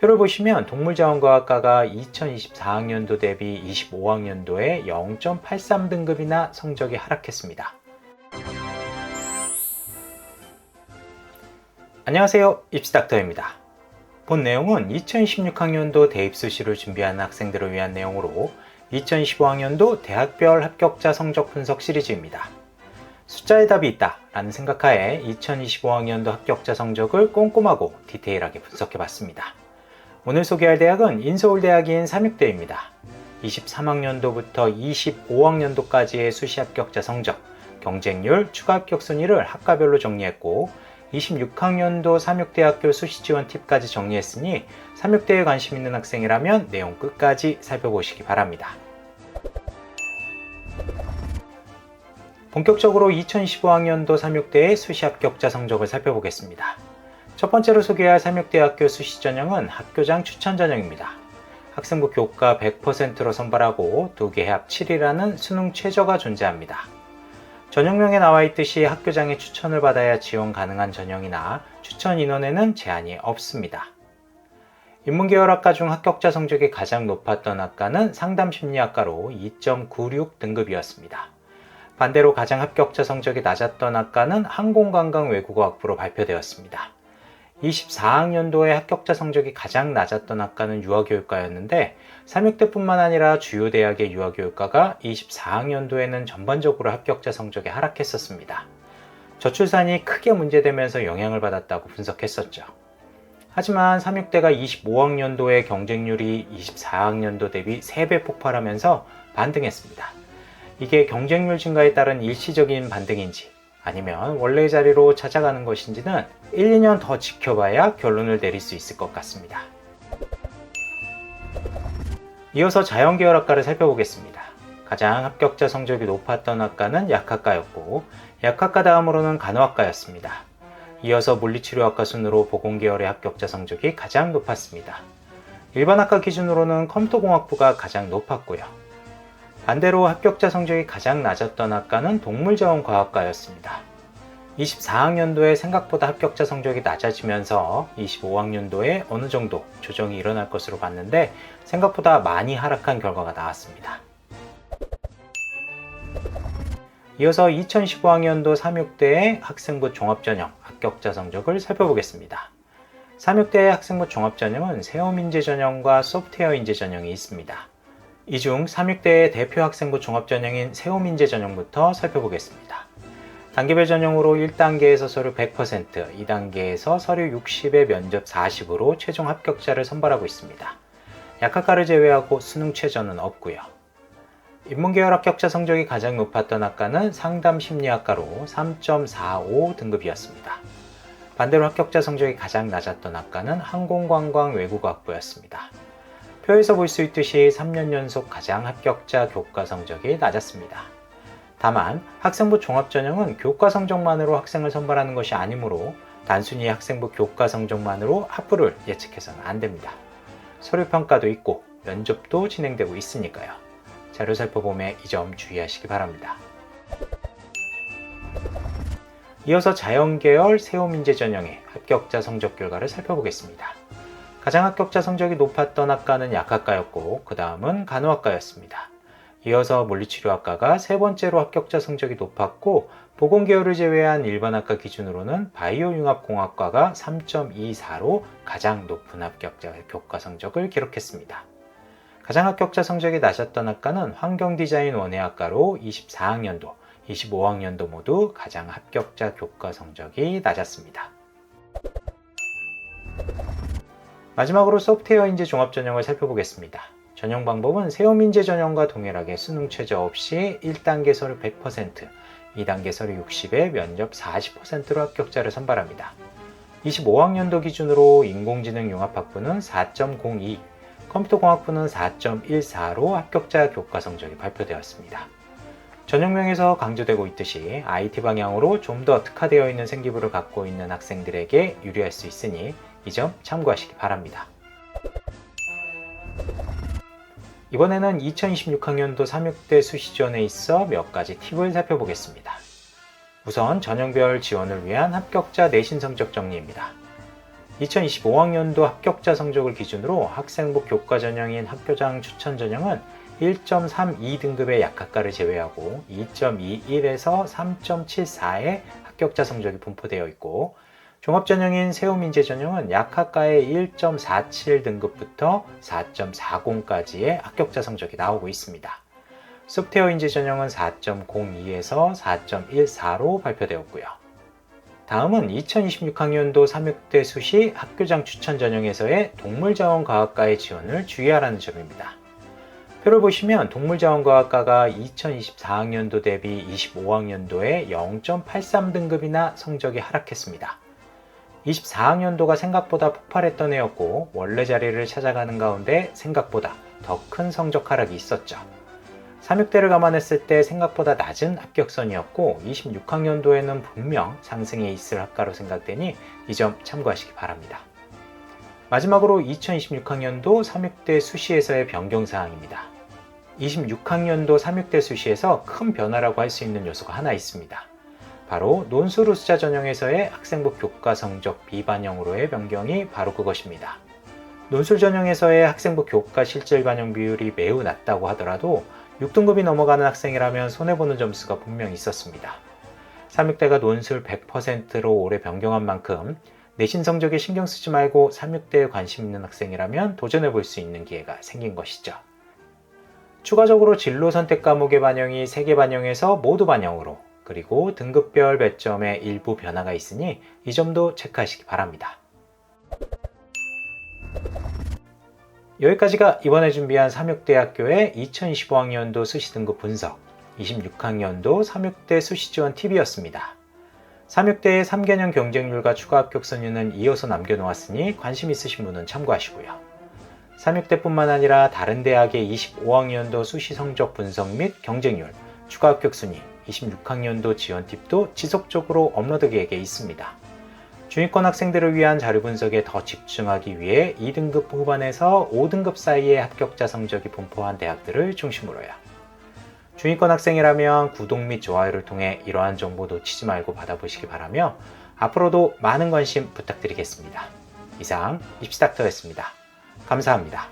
표를 보시면 동물자원과학과가 2024학년도 대비 25학년도에 0.83등급이나 성적이 하락했습니다. 안녕하세요, 입시닥터입니다. 본 내용은 2016학년도 대입수시를 준비하는 학생들을 위한 내용으로 2025학년도 대학별 합격자 성적 분석 시리즈입니다. 숫자에 답이 있다 라는 생각하에 2025학년도 합격자 성적을 꼼꼼하고 디테일하게 분석해봤습니다. 오늘 소개할 대학은 인서울대학인 삼육대입니다. 23학년도부터 25학년도까지의 수시 합격자 성적, 경쟁률, 추가 합격 순위를 학과별로 정리했고 26학년도 삼육대학교 수시 지원 팁까지 정리했으니 삼육대에 관심 있는 학생이라면 내용 끝까지 살펴보시기 바랍니다. 본격적으로 2015학년도 삼육대의 수시 합격자 성적을 살펴보겠습니다. 첫 번째로 소개할 삼육대학교 수시 전형은 학교장 추천 전형입니다. 학생부 교과 100%로 선발하고 2개 합 7이라는 수능 최저가 존재합니다. 전형명에 나와 있듯이 학교장의 추천을 받아야 지원 가능한 전형이나 추천 인원에는 제한이 없습니다. 인문계열학과 중 합격자 성적이 가장 높았던 학과는 상담심리학과로 2.96등급이었습니다. 반대로 가장 합격자 성적이 낮았던 학과는 항공관광외국어학부로 발표되었습니다. 24학년도에 합격자 성적이 가장 낮았던 학과는 유아교육과였는데 삼육대뿐만 아니라 주요 대학의 유아교육과가 24학년도에는 전반적으로 합격자 성적이 하락했었습니다. 저출산이 크게 문제되면서 영향을 받았다고 분석했었죠. 하지만 삼육대가 25학년도에 경쟁률이 24학년도 대비 3배 폭발하면서 반등했습니다. 이게 경쟁률 증가에 따른 일시적인 반등인지 아니면 원래의 자리로 찾아가는 것인지는 1, 2년 더 지켜봐야 결론을 내릴 수 있을 것 같습니다. 이어서 자연계열학과를 살펴보겠습니다. 가장 합격자 성적이 높았던 학과는 약학과였고 약학과 다음으로는 간호학과였습니다. 이어서 물리치료학과 순으로 보건계열의 합격자 성적이 가장 높았습니다. 일반학과 기준으로는 컴퓨터공학부가 가장 높았고요. 반대로 합격자 성적이 가장 낮았던 학과는 동물자원과학과였습니다. 24학년도에 생각보다 합격자 성적이 낮아지면서 25학년도에 어느 정도 조정이 일어날 것으로 봤는데 생각보다 많이 하락한 결과가 나왔습니다. 이어서 2015학년도 삼육대의 학생부 종합전형 합격자 성적을 살펴보겠습니다. 삼육대의 학생부 종합전형은 세어민재 전형과 소프트웨어 인재 전형이 있습니다. 이 중 삼육대의 대표 학생부 종합전형인 세오민재 전형부터 살펴보겠습니다. 단계별 전형으로 1단계에서 서류 100%, 2단계에서 서류 60에 면접 40으로 최종 합격자를 선발하고 있습니다. 약학과를 제외하고 수능 최저는 없고요. 인문계열 합격자 성적이 가장 높았던 학과는 상담심리학과로 3.45 등급이었습니다. 반대로 합격자 성적이 가장 낮았던 학과는 항공관광외국어학부였습니다. 표에서 볼 수 있듯이 3년 연속 가장 합격자 교과 성적이 낮았습니다. 다만 학생부 종합전형은 교과 성적만으로 학생을 선발하는 것이 아니므로 단순히 학생부 교과 성적만으로 학부를 예측해서는 안 됩니다. 서류평가도 있고 면접도 진행되고 있으니까요. 자료 살펴보면 이 점 주의하시기 바랍니다. 이어서 자연계열 세오민재 전형의 합격자 성적 결과를 살펴보겠습니다. 가장 합격자 성적이 높았던 학과는 약학과였고 그 다음은 간호학과였습니다. 이어서 물리치료학과가 세 번째로 합격자 성적이 높았고 보건계열을 제외한 일반학과 기준으로는 바이오융합공학과가 3.24로 가장 높은 합격자 교과 성적을 기록했습니다. 가장 합격자 성적이 낮았던 학과는 환경디자인 원예학과로 24학년도, 25학년도 모두 가장 합격자 교과 성적이 낮았습니다. 마지막으로 소프트웨어 인재 종합전형을 살펴보겠습니다. 전형 방법은 세오민재 전형과 동일하게 수능 최저 없이 1단계 서류 100%, 2단계 서류 60에 면접 40%로 합격자를 선발합니다. 25학년도 기준으로 인공지능융합학부는 4.02, 컴퓨터공학부는 4.14로 합격자 교과 성적이 발표되었습니다. 전형명에서 강조되고 있듯이 IT 방향으로 좀 더 특화되어 있는 생기부를 갖고 있는 학생들에게 유리할 수 있으니 이 점 참고하시기 바랍니다. 이번에는 2026학년도 삼육대 수시지원에 있어 몇 가지 팁을 살펴보겠습니다. 우선 전형별 지원을 위한 합격자 내신 성적 정리입니다. 2025학년도 합격자 성적을 기준으로 학생부 교과 전형인 학교장 추천 전형은 1.32등급의 약학과를 제외하고 2.21에서 3.74의 합격자 성적이 분포되어 있고, 종합전형인 세우민재 전형은 약학과의 1.47등급부터 4.40까지의 합격자 성적이 나오고 있습니다. 소프트웨어 인재 전형은 4.02에서 4.14로 발표되었고요. 다음은 2026학년도 3육대 수시 학교장 추천 전형에서의 동물자원과학과의 지원을 주의하라는 점입니다. 표를 보시면 동물자원과학과가 2024학년도 대비 25학년도에 0.83등급이나 성적이 하락했습니다. 24학년도가 생각보다 폭발했던 해였고, 원래 자리를 찾아가는 가운데 생각보다 더 큰 성적 하락이 있었죠. 3육대를 감안했을 때 생각보다 낮은 합격선이었고, 26학년도에는 분명 상승에 있을 학과로 생각되니 이 점 참고하시기 바랍니다. 마지막으로 2026학년도 3육대 수시에서의 변경사항입니다. 26학년도 3육대 수시에서 큰 변화라고 할 수 있는 요소가 하나 있습니다. 바로 논술 우수자 전형에서의 학생부 교과 성적 비반영으로의 변경이 바로 그것입니다. 논술 전형에서의 학생부 교과 실질 반영 비율이 매우 낮다고 하더라도 6등급이 넘어가는 학생이라면 손해보는 점수가 분명히 있었습니다. 3육대가 논술 100%로 올해 변경한 만큼 내신 성적에 신경 쓰지 말고 3육대에 관심 있는 학생이라면 도전해 볼 수 있는 기회가 생긴 것이죠. 추가적으로 진로 선택 과목의 반영이 3개 반영에서 모두 반영으로, 그리고 등급별 배점에 일부 변화가 있으니 이 점도 체크하시기 바랍니다. 여기까지가 이번에 준비한 3육대학교의 2025학년도 수시 등급 분석, 26학년도 3육대 수시 지원 팁이었습니다. 3육대의 3개년 경쟁률과 추가 합격 선율은 이어서 남겨놓았으니 관심 있으신 분은 참고하시고요. 3육대뿐만 아니라 다른 대학의 25학년도 수시 성적 분석 및 경쟁률, 추가 합격 순위, 26학년도 지원 팁도 지속적으로 업로드 계획에 있습니다. 중위권 학생들을 위한 자료 분석에 더 집중하기 위해 2등급 후반에서 5등급 사이의 합격자 성적이 분포한 대학들을 중심으로요. 중위권 학생이라면 구독 및 좋아요를 통해 이러한 정보 놓치지 말고 받아보시기 바라며 앞으로도 많은 관심 부탁드리겠습니다. 이상 입시닥터였습니다. 감사합니다.